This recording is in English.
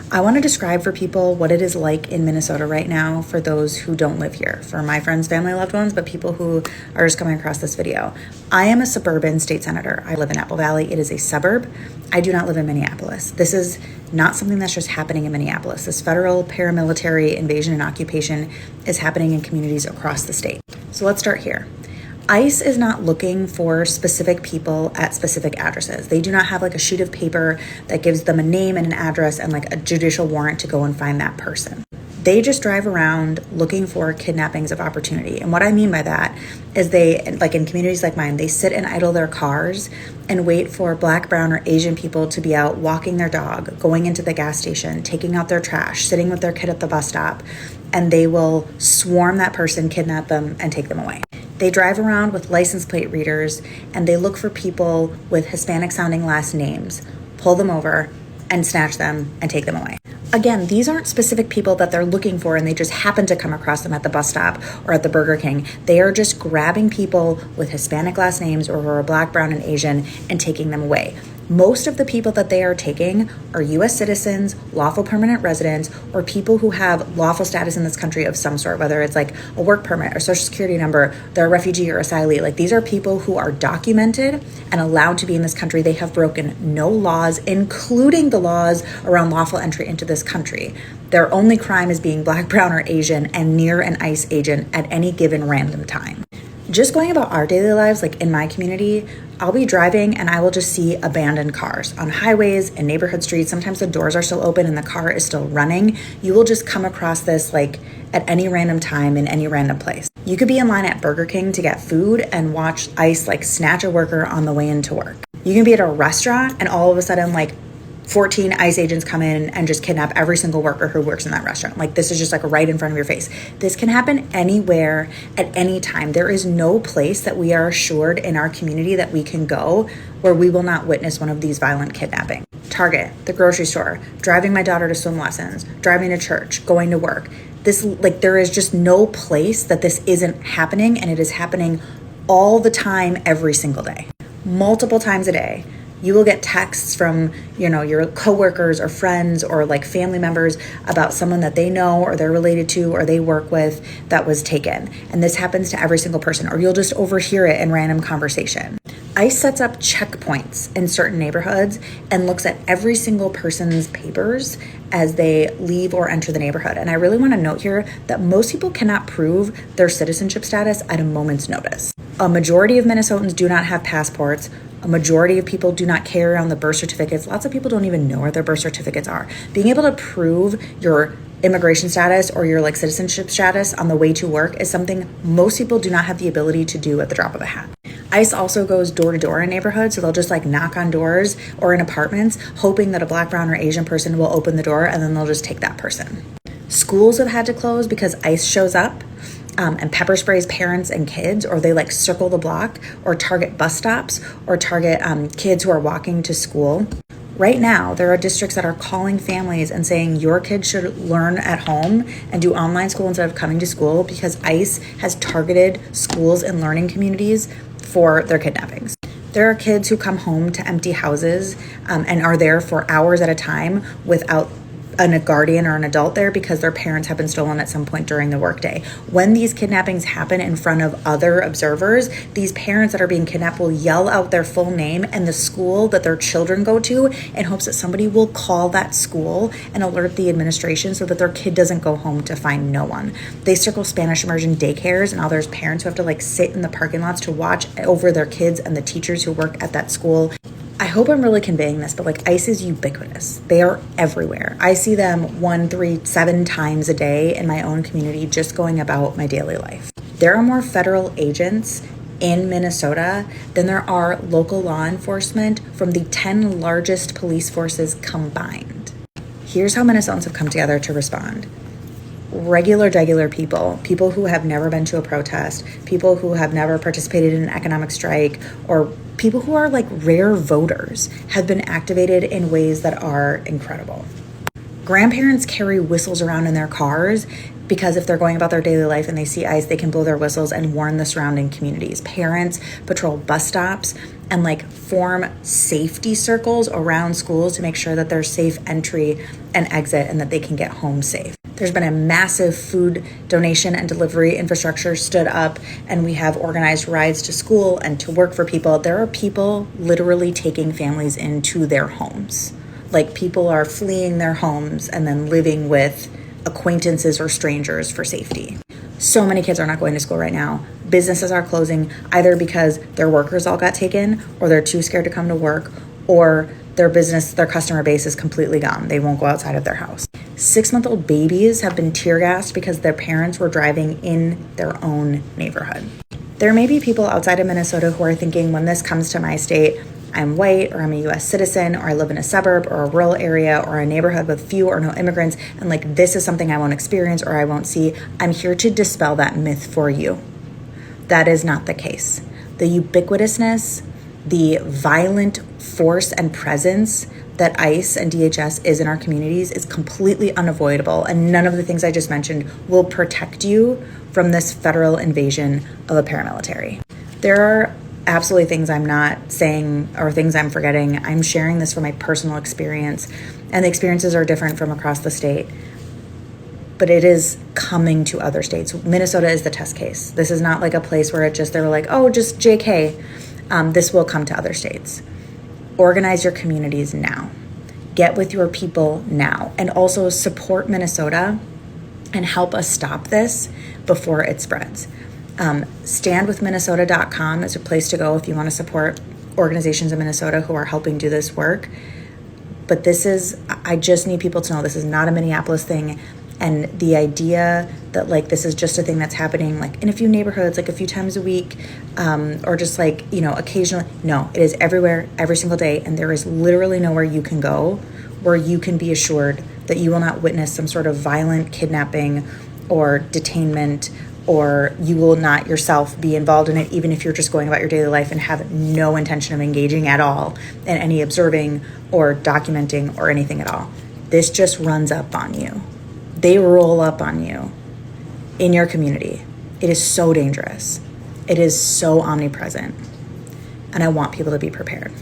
I want to describe for people what it is like in Minnesota right now for those who don't live here, for my friends, family, loved ones, but people who are just coming across this video. I am a suburban state senator. I live in Apple Valley. It is a suburb. I do not live in Minneapolis. This is not something that's just happening in Minneapolis. This federal paramilitary invasion and occupation is happening in communities across the state. So let's start here. ICE is not looking for specific people at specific addresses. They do not have like a sheet of paper that gives them a name and an address and like a judicial warrant to go and find that person. They just drive around looking for kidnappings of opportunity. And what I mean by that is they, like in communities like mine, they sit and idle their cars and wait for Black, brown, or Asian people to be out walking their dog, going into the gas station, taking out their trash, sitting with their kid at the bus stop, and they will swarm that person, kidnap them, and take them away. They drive around with license plate readers and they look for people with Hispanic sounding last names, pull them over, and snatch them and take them away. Again, these aren't specific people that they're looking for and they just happen to come across them at the bus stop or at the Burger King. They are just grabbing people with Hispanic last names or who are Black, brown, and Asian and taking them away. Most of the people that they are taking are U.S. citizens, lawful permanent residents, or people who have lawful status in this country of some sort, whether it's like a work permit or social security number, they're a refugee or asylee. Like these are people who are documented and allowed to be in this country. They have broken no laws, including the laws around lawful entry into this country. Their only crime is being Black, brown, or Asian and near an ICE agent at any given random time. Just going about our daily lives, like in my community, I'll be driving and I will just see abandoned cars on highways and neighborhood streets. Sometimes the doors are still open and the car is still running. You will just come across this like at any random time in any random place. You could be in line at Burger King to get food and watch ICE like snatch a worker on the way into work. You can be at a restaurant and all of a sudden like 14 ICE agents come in and just kidnap every single worker who works in that restaurant. Like this is just like right in front of your face. This can happen anywhere at any time. There is no place that we are assured in our community that we can go where we will not witness one of these violent kidnappings. Target, the grocery store, driving my daughter to swim lessons, driving to church, going to work. There is just no place that this isn't happening, and it is happening all the time, every single day, multiple times a day. You will get texts from, your coworkers or friends or like family members about someone that they know or they're related to or they work with that was taken. And this happens to every single person, or you'll just overhear it in random conversation. ICE sets up checkpoints in certain neighborhoods and looks at every single person's papers as they leave or enter the neighborhood. And I really want to note here that most people cannot prove their citizenship status at a moment's notice. A majority of Minnesotans do not have passports. A majority of people do not carry around the birth certificates. Lots of people don't even know where their birth certificates are. Being able to prove your immigration status or your like citizenship status on the way to work is something most people do not have the ability to do at the drop of a hat. ICE also goes door to door in neighborhoods, so they'll just like knock on doors or in apartments, hoping that a Black, brown, or Asian person will open the door, and then they'll just take that person. Schools have had to close because ICE shows up and pepper sprays parents and kids, or they like circle the block or target bus stops or target kids who are walking to school. Right now, there are districts that are calling families and saying your kids should learn at home and do online school instead of coming to school because ICE has targeted schools and learning communities for their kidnappings. There are kids who come home to empty houses and are there for hours at a time without a guardian or an adult there because their parents have been stolen at some point during the workday. When these kidnappings happen in front of other observers, these parents that are being kidnapped will yell out their full name and the school that their children go to in hopes that somebody will call that school and alert the administration so that their kid doesn't go home to find no one. They circle Spanish immersion daycares, and now there's parents who have to like sit in the parking lots to watch over their kids and the teachers who work at that school. I hope I'm really conveying this, but like ICE is ubiquitous. They are everywhere. I see them 1, 3, 7 times a day in my own community just going about my daily life. There are more federal agents in Minnesota than there are local law enforcement from the 10 largest police forces combined. Here's how Minnesotans have come together to respond. Regular people who have never been to a protest, people who have never participated in an economic strike, or people who are like rare voters have been activated in ways that are incredible. Grandparents carry whistles around in their cars because if they're going about their daily life and they see ICE, they can blow their whistles and warn the surrounding communities. Parents patrol bus stops and like form safety circles around schools to make sure that there's safe entry and exit and that they can get home safe. There's been a massive food donation and delivery infrastructure stood up, and we have organized rides to school and to work for people. There are people literally taking families into their homes. Like, people are fleeing their homes and then living with acquaintances or strangers for safety. So many kids are not going to school right now. Businesses are closing either because their workers all got taken, or they're too scared to come to work, or their customer base is completely gone. They won't go outside of their house. 6-month-old babies have been tear gassed because their parents were driving in their own neighborhood. There may be people outside of Minnesota who are thinking, when this comes to my state, I'm white, or I'm a US citizen, or I live in a suburb or a rural area or a neighborhood with few or no immigrants, and like, this is something I won't experience or I won't see. I'm here to dispel that myth for you. That is not the case. The ubiquitousness, the violent force and presence that ICE and DHS is in our communities is completely unavoidable, and none of the things I just mentioned will protect you from this federal invasion of a paramilitary. There are absolutely things I'm not saying or things I'm forgetting. I'm sharing this from my personal experience, and the experiences are different from across the state, but it is coming to other states. Minnesota is the test case. This is not like a place where they were like, oh, just JK. This will come to other states. Organize your communities now. Get with your people now. And also support Minnesota and help us stop this before it spreads. Standwithminnesota.com is a place to go if you want to support organizations in Minnesota who are helping do this work. But I just need people to know this is not a Minneapolis thing. And the idea that like this is just a thing that's happening like in a few neighborhoods, like a few times a week, or just like, occasionally. No, it is everywhere, every single day. And there is literally nowhere you can go where you can be assured that you will not witness some sort of violent kidnapping or detainment, or you will not yourself be involved in it, even if you're just going about your daily life and have no intention of engaging at all in any observing or documenting or anything at all. This just runs up on you. They roll up on you in your community. It is so dangerous. It is so omnipresent. And I want people to be prepared.